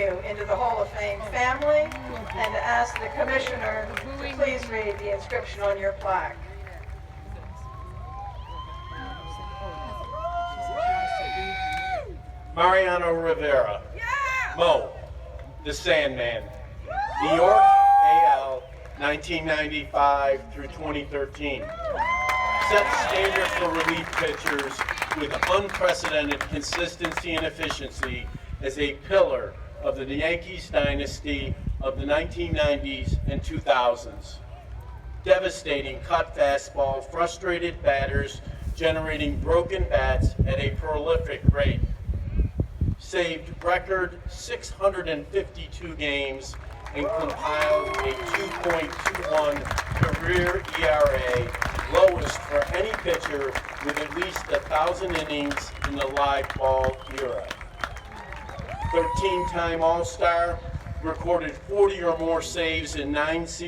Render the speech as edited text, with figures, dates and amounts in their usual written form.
you into the Hall of Fame family and to ask the commissioner to please read the inscription on your plaque. Mariano Rivera, Mo, the Sandman, New York, AL, 1995 through 2013. Set standard for relief pitchers with unprecedented consistency and efficiency as a pillar of the Yankees dynasty of the 1990s and 2000s. Devastating cut fastball, frustrated batters, generating broken bats at a prolific rate. Saved record 652 games and compiled a 2.21 career ERA, lowest for any pitcher with at least 1,000 innings in the live ball era. 13-time All-Star, recorded 40 or more saves in 9 seasons.